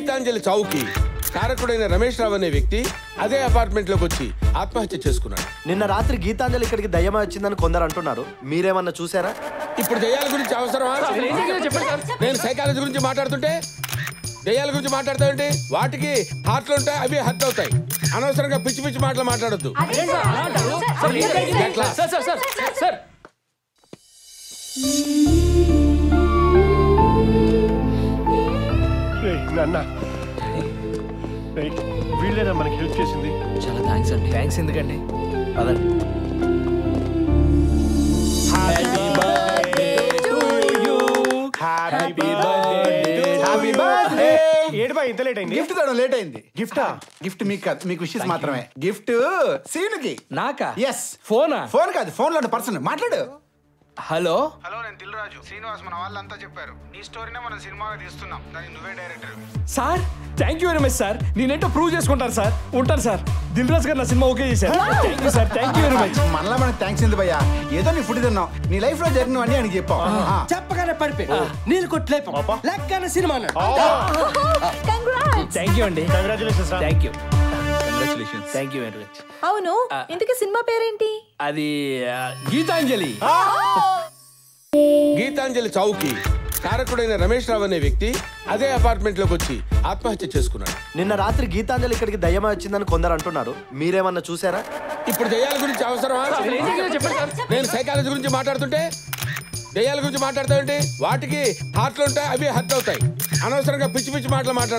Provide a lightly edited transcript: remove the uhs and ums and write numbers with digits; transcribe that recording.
గీతాంజలి చావుకి కారకుడైన రమేష్ రావు అనే వ్యక్తి అదే అపార్ట్మెంట్ లోకి వచ్చి ఆత్మహత్య చేసుకున్నాడు. నిన్న రాత్రి గీతాంజలి ఇక్కడికి దయ్యమై వచ్చిందని కొందరు అంటున్నారు, మీరేమన్నా చూసారా? ఇప్పుడు దయ్యాల గురించి అవసరమా? నేను సైకాలజీ గురించి మాట్లాడుతుంటే దయ్యాల గురించి మాట్లాడతావేంటి? వాటికి హార్ట్లు ఉంటాయి, అవి హర్ట్ అవుతాయి. అనవసరంగా పిచ్చి పిచ్చి మాటలు మాట్లాడొద్దు. వీళ్ళేనా మనకి హెల్ప్ చేసింది? చాలా థ్యాంక్స్ అండి. థ్యాంక్స్ ఎందుకండి, పదండి. ఇంత లేట్ అయింది? గిఫ్ట్ తేడం లేట్ అయింది. గిఫ్ట్ మీకు కాదు, మీకు విషెస్ మాత్రమే. గిఫ్ట్ సీనుకి. నాకా? ఎస్. ఫోనా? ఫోన్ కాదు, ఫోన్ లో పర్సన్ మాట్లాడు. హలో హలో, నేను దిల్ రాజు. శ్రీనివాస్ మన వాళ్ళంతా చెప్పారు నీ స్టోరీనే మనం సినిమాగా తీస్తున్నాం, దానికి నువ్వే director. Sir thank you very much sir. నేనేంటో ప్రూవ్ చేసుకుంటాను సార్. ఉంటాను సార్. దిల్ రాజు గారు నా సినిమా ఓకే చేశారు. Thank you sir, thank you very much. మనలా మనకు థ్యాంక్స్ ఎందుకు భయ్యా? ఏదో నీ ఫుడ్ తిన్నావు, నీ లైఫ్ లో జరిగినవన్నీ ఆయనకి చెప్పాం. చెప్పగానే పడిపోయి నీళ్ళు కొట్టలేపు లెక్కన సినిమా. థ్యాంక్ యూ అండి. Congratulations. Thank you. Congratulations. Thank you very much. అవును, ఇంతకీ సినిమా పేరేంటి? అది గీతాంజలి. గీతాంజలి చావుకి కారకుడైన రమేష్ రావు అనే వ్యక్తి అదే అపార్ట్మెంట్ లోకి వచ్చి ఆత్మహత్య చేసుకున్నాడు. నిన్న రాత్రి గీతాంజలి ఇక్కడికి దయ్యమై వచ్చిందని కొందరు అంటున్నారు, మీరేమన్నా చూసారా? ఇప్పుడు దయ్యాల గురించి అవసరమా? నేను సైకాలజీ గురించి మాట్లాడుతుంటే దయ్యాల గురించి మాట్లాడతావేంటి? వాటికి హార్ట్లు ఉంటాయి, అవి హర్ట్ అవుతాయి. అనవసరంగా పిచ్చి పిచ్చి మాటలు మాట్లాడు.